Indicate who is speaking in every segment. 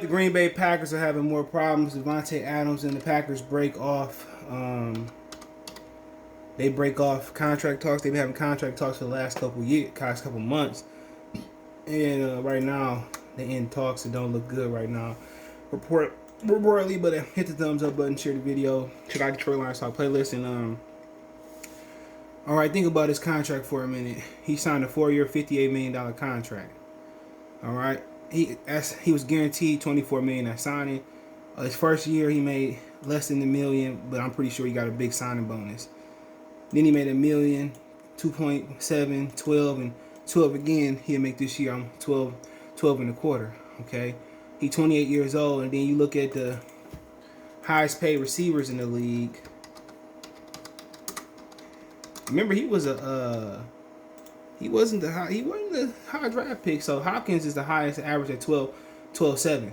Speaker 1: the Green Bay Packers are having more problems. Davante Adams and the Packers break off. They break off contract talks. They've been having contract talks for the last couple months. And right now, they end talks. It don't look good right now. Reportedly, but hit the thumbs up button, share the video, check out Detroit Lions Talk playlist, and all right, think about his contract for a minute. He signed a 4-year, $58 million contract. All right, he was guaranteed $24 million at signing. His first year, he made less than $1 million, but I'm pretty sure he got a big signing bonus. Then he made $1 million, 2.7, 12, and 12 again. He'll make this year 12 and a quarter. Okay, he's 28 years old, and then you look at the highest paid receivers in the league. Remember, he wasn't the high draft pick. So Hopkins is the highest average at 12.7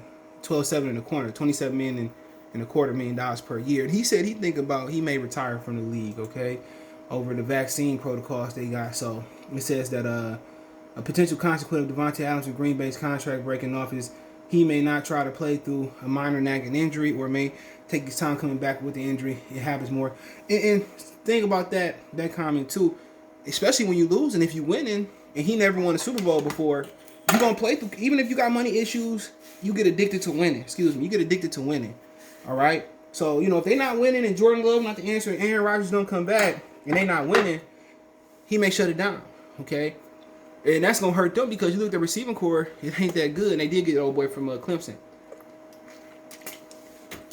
Speaker 1: and a quarter, $27 million and a quarter million dollars per year. And he said he may retire from the league, okay, over the vaccine protocols they got. So it says that a potential consequence of Davante Adams and Green Bay's contract breaking off is he may not try to play through a minor nagging injury, or may take his time coming back with the injury. It happens more. And think about that comment too, especially when you lose and if you winning, and he never won a Super Bowl before, you're going to play through, even if you got money issues, you get addicted to winning. You get addicted to winning. All right? So, if they're not winning and Jordan Love not the answer and Aaron Rodgers don't come back and they not winning, he may shut it down. Okay? And that's going to hurt them because you look at the receiving core, it ain't that good. And they did get an old boy from Clemson.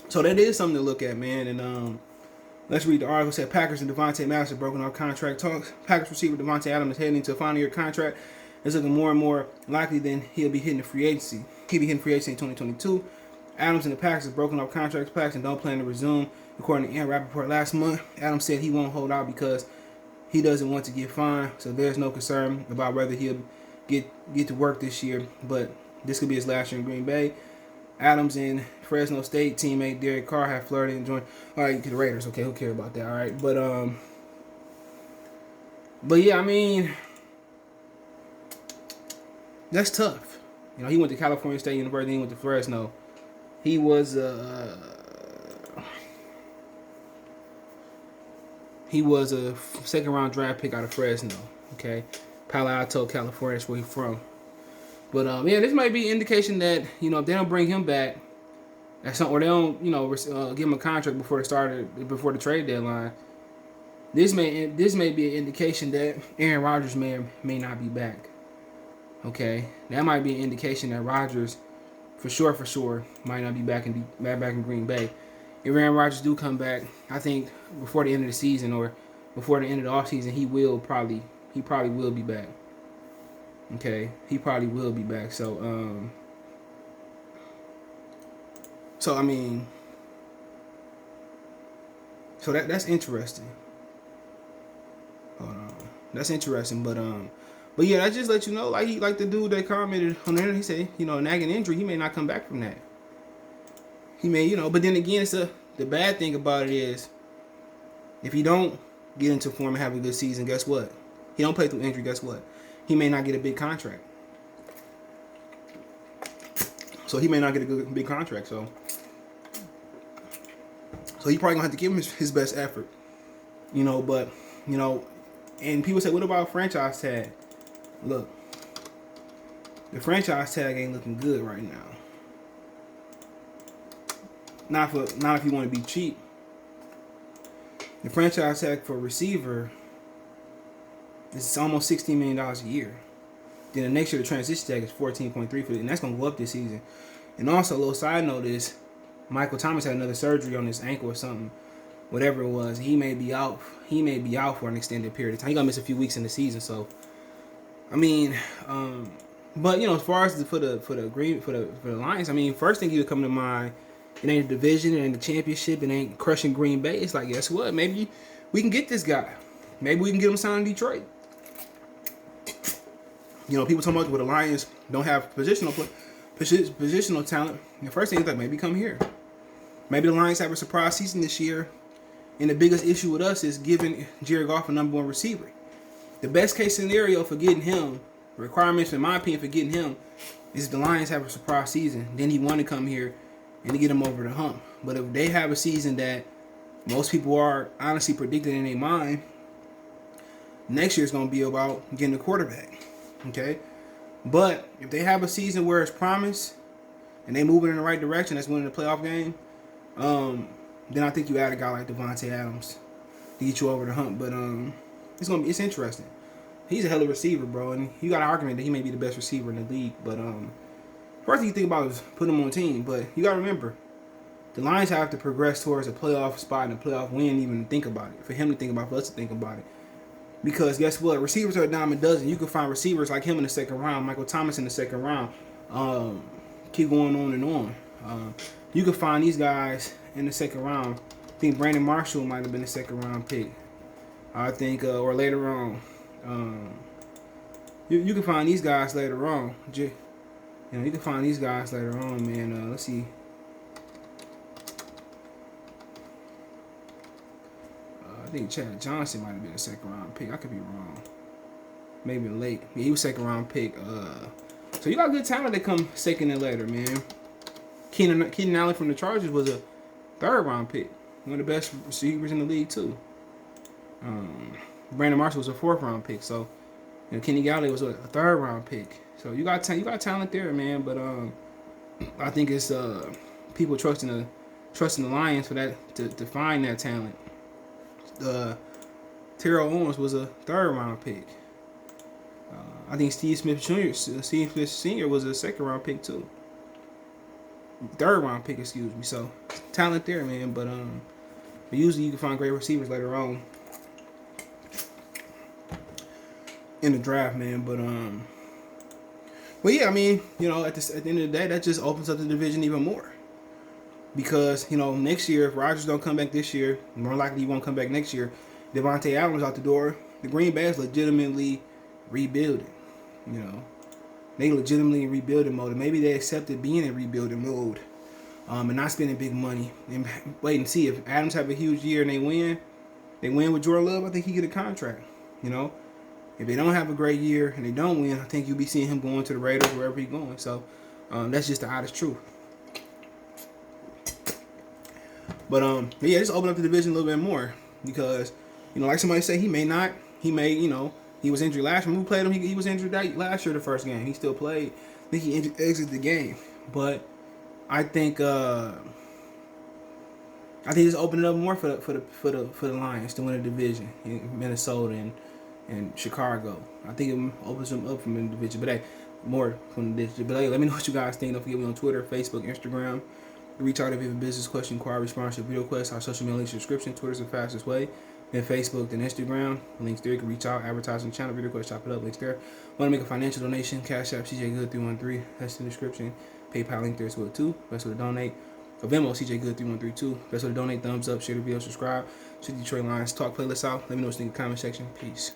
Speaker 1: So that is something to look at, man. And let's read the article. It said Packers and Davante Adams have broken off contract talks. Packers receiver Davante Adams is heading into a final year contract. It's looking more and more likely than he'll be hitting the free agency. He'll be hitting free agency in 2022. Adams and the Packers have broken off contracts and don't plan to resume. According to Aaron Rappaport last month, Adams said he won't hold out because he doesn't want to get fined. So there's no concern about whether he'll get to work this year. But this could be his last year in Green Bay. Adams and Fresno State teammate Derek Carr have flirted and joined. All right, to the Raiders. Okay, who cares about that? All right, but yeah, I mean, that's tough. He went to California State University. He went to Fresno. He was a second-round draft pick out of Fresno. Okay, Palo Alto, California. That's where he's from. But yeah, this might be an indication that if they don't bring him back, or they don't give him a contract before the trade deadline, this may be an indication that Aaron Rodgers may not be back. Okay, that might be an indication that Rodgers, for sure, might not be back in Green Bay. If Aaron Rodgers do come back, I think before the end of the season or before the end of the offseason, he probably will be back. Okay, he probably will be back. So I mean, so that's interesting. Hold on, that's interesting. But yeah, I just let you know, like the dude that commented on the internet, he said, a nagging injury, he may not come back from that. He may, but then again, the bad thing about it is, if he don't get into form and have a good season, guess what? He don't play through injury. Guess what? He may not get a big contract. So he may not get a big contract. So he probably gonna have to give him his best effort. But and people say, what about franchise tag? Look, the franchise tag ain't looking good right now. Not if you want to be cheap. The franchise tag for a receiver is almost $16 million a year. Then the next year the transition tag is 14.3 for it, and that's gonna go up this season. And also, a little side note is Michael Thomas had another surgery on his ankle or something, whatever it was. He may be out. He may be out for an extended period of time. He gonna miss a few weeks in the season. So, I mean, but as far as for the Lions, I mean, first thing you would come to mind, it ain't a division, it ain't a championship, it ain't crushing Green Bay. It's like, guess what? Maybe we can get this guy. Maybe we can get him signed in Detroit. People talking about where the Lions don't have positional talent. The first thing is like, maybe come here. Maybe the Lions have a surprise season this year. And the biggest issue with us is giving Jared Goff a number one receiver. The best case scenario for getting him, requirements in my opinion for getting him, is the Lions have a surprise season, then he want to come here and to get them over the hump. But if they have a season that most people are honestly predicting in their mind, next year is going to be about getting a quarterback. Okay? But if they have a season where it's promised and they moving in the right direction, that's winning the playoff game, then I think you add a guy like Davante Adams to get you over the hump. But it's interesting. He's a hell of a receiver, bro, and you got an argument that he may be the best receiver in the league. But first thing you think about is putting him on a team. But you got to remember, the Lions have to progress towards a playoff spot and a playoff win, even to think about it. For him to think about it, for us to think about it. Because guess what? Receivers are a dime a dozen. You can find receivers like him in the second round, Michael Thomas in the second round. Keep going on and on. You can find these guys in the second round. I think Brandon Marshall might have been a second round pick. I think, or later on. You can find these guys later on. You can find these guys later on, man. Let's see. I think Chad Johnson might have been a second round pick. I could be wrong. Maybe late. Yeah, he was second round pick. So you got good talent that come second and later, man. Keenan Allen from the Chargers was a third round pick. One of the best receivers in the league too. Brandon Marshall was a fourth round pick. So Kenny Galladay was a third round pick. So you got talent there, man. But I think it's people trusting the Lions for that to find that talent. Terrell Owens was a third round pick. I think Steve Smith Sr. was a second round pick too. Third round pick, excuse me. So talent there, man. But usually you can find great receivers later on in the draft, man. But yeah, I mean, at the end of the day, that just opens up the division even more. Because, next year, if Rodgers don't come back this year, more likely he won't come back next year, Davante Adams out the door, the Green Bay is legitimately rebuilding. They legitimately in rebuilding mode. And maybe they accepted being in rebuilding mode and not spending big money. And wait and see. If Adams have a huge year and they win with Jordan Love, I think he get a contract. If they don't have a great year and they don't win, I think you'll be seeing him going to the Raiders wherever he's going. So that's just the honest truth. But yeah, just open up the division a little bit more because, like somebody said, he was injured last year. When we played him, he was injured last year the first game. He still played. I think he exited the game. But I think just open it up more for the Lions to win a division in Minnesota and Chicago. I think it opens them up from the division. But hey, more from the division. But hey, let me know what you guys think. Don't forget me on Twitter, Facebook, Instagram. Reach out if you have a business question, inquiry, response, video request. Our social media links in the description. Twitter's the fastest way. Then Facebook, then Instagram. Links there. You can reach out, advertise on the channel, video request, chop it up. Links there. Want to make a financial donation? Cash App, CJ Good 313. That's in the description. PayPal link there as well too. Best way to donate. For Venmo, CJ Good 3132. Best way to donate. Thumbs up, share the video, subscribe. Check the Detroit Lions Talk playlist out. Let me know what you think in the comment section. Peace.